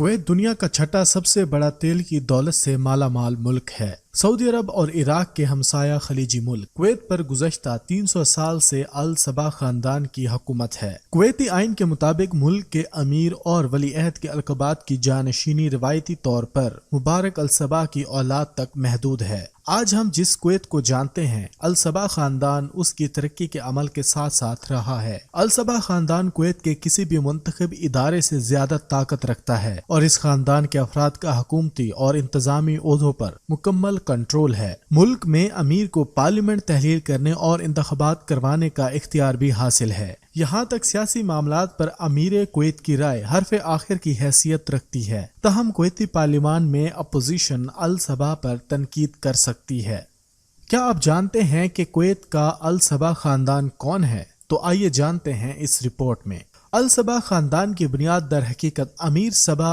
Kuwait दुनिया का छठा सबसे बड़ा तेल की दौलत से माला माल मुल्क है। सऊदी अरब और इराक के हमसाया खलीजी मुल्क कुवैत पर गुज़श्ता 300 साल से अल सबा खानदान की हुकूमत है। कुवैती आइन के मुताबिक मुल्क के अमीर और वली अहद के अलकबात की जानशीनी रिवायती तौर पर मुबारक अल सबा की औलाद तक महदूद है। आज हम जिस कुवैत को जानते हैं, अल सबा खानदान उसकी तरक्की के अमल के साथ साथ रहा है। अल सबा खानदान कुवैत के किसी भी मुंतखब इदारे से ज्यादा ताकत रखता है और इस खानदान के अफराद का हुकूमती और इंतजामी ओहदों पर मुकम्मल कंट्रोल है। मुल्क में अमीर को पार्लियामेंट तहलील करने और इंतखाबात करवाने का इख्तियार भी हासिल है। यहाँ तक सियासी मामलात पर अमीर कुवैत की राय हरफ आखिर की हैसियत रखती है। तहम कुवैती पार्लियामान में अपोजिशन अल सबा पर तनकीद कर सकती है। क्या आप जानते हैं कि कुवैत का अल सबा खानदान कौन है? तो आइए जानते हैं इस रिपोर्ट में। अल सबा खानदान की बुनियाद दर हकीकत अमीर सबा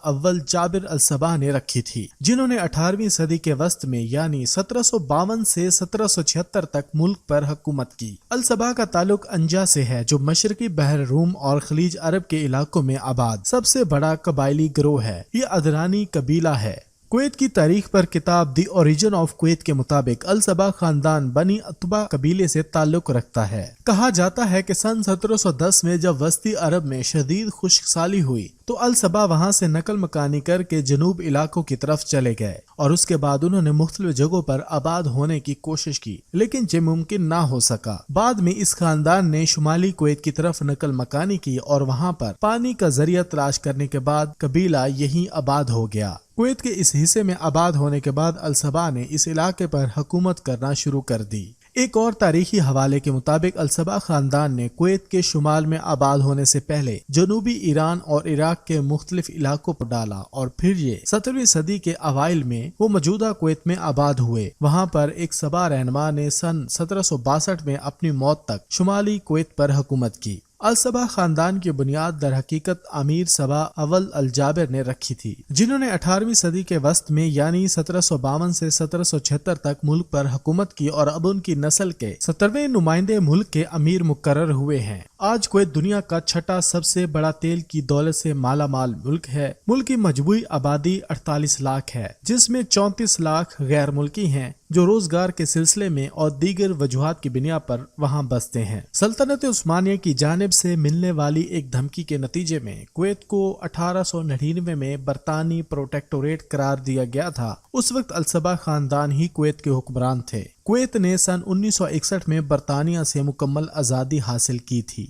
अव्वल जाबिर अल सबा ने रखी थी, जिन्होंने 18वीं सदी के वस्त में यानी 1752 से 1776 तक मुल्क पर हुकूमत की। अल सबा का ताल्लुक अंजा से है, जो मशरकी बहर रूम और खलीज अरब के इलाकों में आबाद सबसे बड़ा कबायली गिरोह है। ये अदरानी कबीला है। कुवैत की तारीख पर किताब दी ओरिजिन ऑफ कुवैत के मुताबिक अल सबा खानदान बनी अतबा कबीले से ताल्लुक रखता है। कहा जाता है कि सन 1710 में जब वस्ती अरब में शदीद खुश्कसाली हुई तो अल सबा वहां से नकल मकानी करके जनूब इलाकों की तरफ चले गए और उसके बाद उन्होंने मुख्तलिफ जगहों पर आबाद होने की कोशिश की, लेकिन ये मुमकिन ना हो सका। बाद में इस खानदान ने शुमाली कुवैत की तरफ नकल मकानी की और वहां पर पानी का जरिया तलाश करने के बाद कबीला यहीं आबाद हो गया। कुवैत के इस हिस्से में आबाद होने के बाद अल सबा ने इस इलाके पर हुकूमत करना शुरू कर दी। एक और तारीखी हवाले के मुताबिक अल सबा खानदान ने कुवैत के शुमाल में आबाद होने से पहले जनूबी ईरान और इराक के मुख्तलिफ इलाकों पर डाला और फिर ये 17वीं सदी के अवाइल में वो मौजूदा कुवैत में आबाद हुए। वहाँ पर एक सबा रहनुमा ने सन 1762 में अपनी मौत तक शुमाली कुवैत पर हुकूमत की। अल सबा खानदान की बुनियाद दर हकीकत अमीर सबा अव्वल अल जाबिर ने रखी थी, जिन्होंने 18वीं सदी के वस्त में यानी 1752 से 1776 तक मुल्क पर हुकूमत की और अब उनकी नस्ल के 17वें नुमाइंदे मुल्क के अमीर मुकर्रर हुए हैं। आज कुवैत दुनिया का छठा सबसे बड़ा तेल की दौलत से माला माल मुल्क है। मुल्क की मजबूरी आबादी 48 लाख है, जिसमें 34 लाख गैर मुल्की हैं जो रोजगार के सिलसिले में और दीगर वजूहात की बिना पर वहां बसते हैं। सल्तनत उस्मानिया की जानिब से मिलने वाली एक धमकी के नतीजे में कुवैत को 1899 में बरतानी प्रोटेक्टोरेट करार दिया गया था। उस वक्त अल सबा खानदान ही कुवैत के हुक्मरान थे। कुवैत ने सन 1961 में बरतानिया से मुकम्मल आज़ादी हासिल की थी।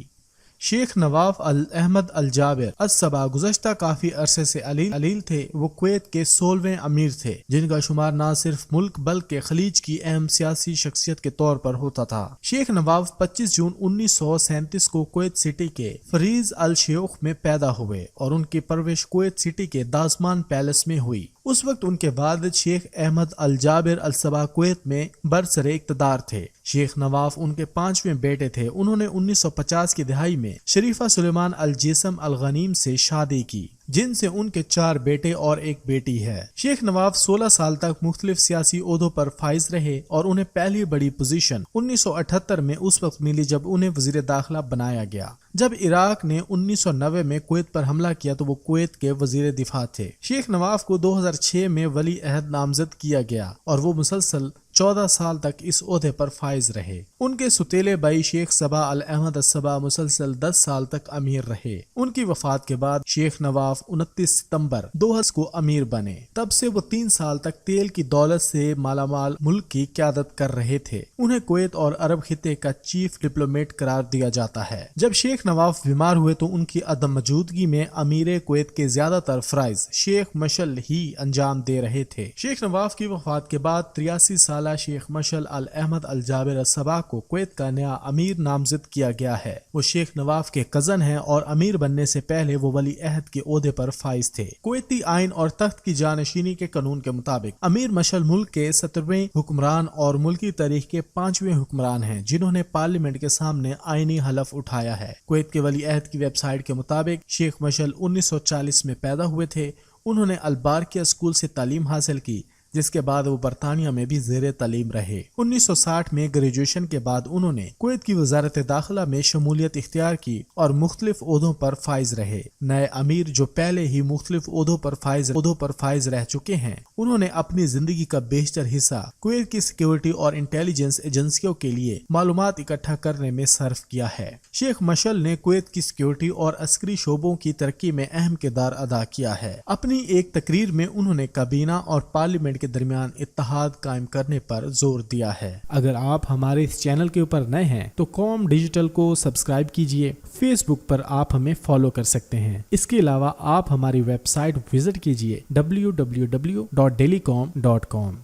शेख नवाफ अल अहमद अल जाबिर अल सबा गुज़श्ता काफी अरसे से अलील थे। वो कुवैत के 16वें अमीर थे, जिनका शुमार न सिर्फ मुल्क बल्कि खलीज की अहम सियासी शख्सियत के तौर पर होता था। शेख नवाफ 25 जून 1937 को कुवैत सिटी के फरीज अल शेख में पैदा हुए और उनकी परवरिश कुवैत सिटी के दासमान पैलेस में हुई। उस वक्त उनके बाद शेख अहमद अल जाबिर अल सबा कुवैत में बरसरे इक़्तिदार थे। शेख नवाफ उनके 5वें बेटे थे। उन्होंने 1950 की दिहाई में शरीफा सुलेमान अल जिस्म अल गनीम से शादी की, जिनसे उनके 4 बेटे और एक बेटी है। शेख नवाफ 16 साल तक मुख्तलिफ सियासी ओहदों पर फाइज रहे और उन्हें पहली बड़ी पोजीशन 1978 में उस वक्त मिली जब उन्हें वजीर दाखिला बनाया गया। जब इराक ने 1990 में कुवैत पर हमला किया तो वो कुवैत के वजीर दिफा थे। शेख नवाफ को 2006 में वली अहद नामजद किया गया और वो मुसलसल 14 साल तक इस ओहदे पर फाइज रहे। उनके सुतेले भाई शेख सबा अल अहमद सबा मुसलसल 10 साल तक अमीर रहे। उनकी वफात के बाद शेख नवाफ 29 सितंबर 2000 को अमीर बने। तब से वो 3 साल तक तेल की दौलत से मालामाल मुल्क की क़यादत कर रहे थे। उन्हें कुवैत और अरब खिते का चीफ डिप्लोमेट करार दिया जाता है। जब शेख नवाफ बीमार हुए तो उनकी अदम मौजूदगी में अमीर कुवैत के ज्यादातर फराइज शेख मशल ही अंजाम दे रहे थे। शेख नवाफ की वफात के बाद 83 साल शेख मशल अल अहमद अल जाबिर सबा को कुवैत का नया अमीर नामजद किया गया है। वो शेख नवाफ के कजन हैं और अमीर बनने से पहले वो वली अहद के ओहदे पर फाइज थे। कुवैती आइन और तख्त की जानशीनी के कानून के मुताबिक अमीर मशल मुल्क के 17वें हुक्मरान और मुल्की तारीख के 5वें हुक्मरान हैं, जिन्होंने पार्लियामेंट के सामने आईनी हलफ उठाया है। कुवैत के वली अहद की वेबसाइट के मुताबिक शेख मशल 1940 में पैदा हुए थे। उन्होंने अलबारकिया स्कूल से तालीम हासिल की, जिसके बाद वो बरतानिया में भी ज़ेरे तालीम रहे। 1960 में ग्रेजुएशन के बाद उन्होंने कुवैत की वजारत दाखिला में शमूलियत इख्तियार की और मुख्तलिफ ओहदों पर फाइज रहे। नए अमीर जो पहले ही मुख्तलिफ ओहदों पर फाइज रह चुके हैं, उन्होंने अपनी जिंदगी का बेशतर हिस्सा कुवैत की सिक्योरिटी और इंटेलिजेंस एजेंसियों के लिए मालूमात इकट्ठा करने में सर्फ किया है। शेख मशल ने कुवैत की सिक्योरिटी और अस्करी शोबों की तरक्की में अहम किरदार अदा किया है। अपनी एक तकरीर में उन्होंने काबीना और पार्लियामेंट के दरमियान इत्तेहाद कायम करने पर जोर दिया है। अगर आप हमारे इस चैनल के ऊपर नए हैं तो कॉम डिजिटल को सब्सक्राइब कीजिए। फेसबुक पर आप हमें फॉलो कर सकते हैं। इसके अलावा आप हमारी वेबसाइट विजिट कीजिए www.dailycom.com।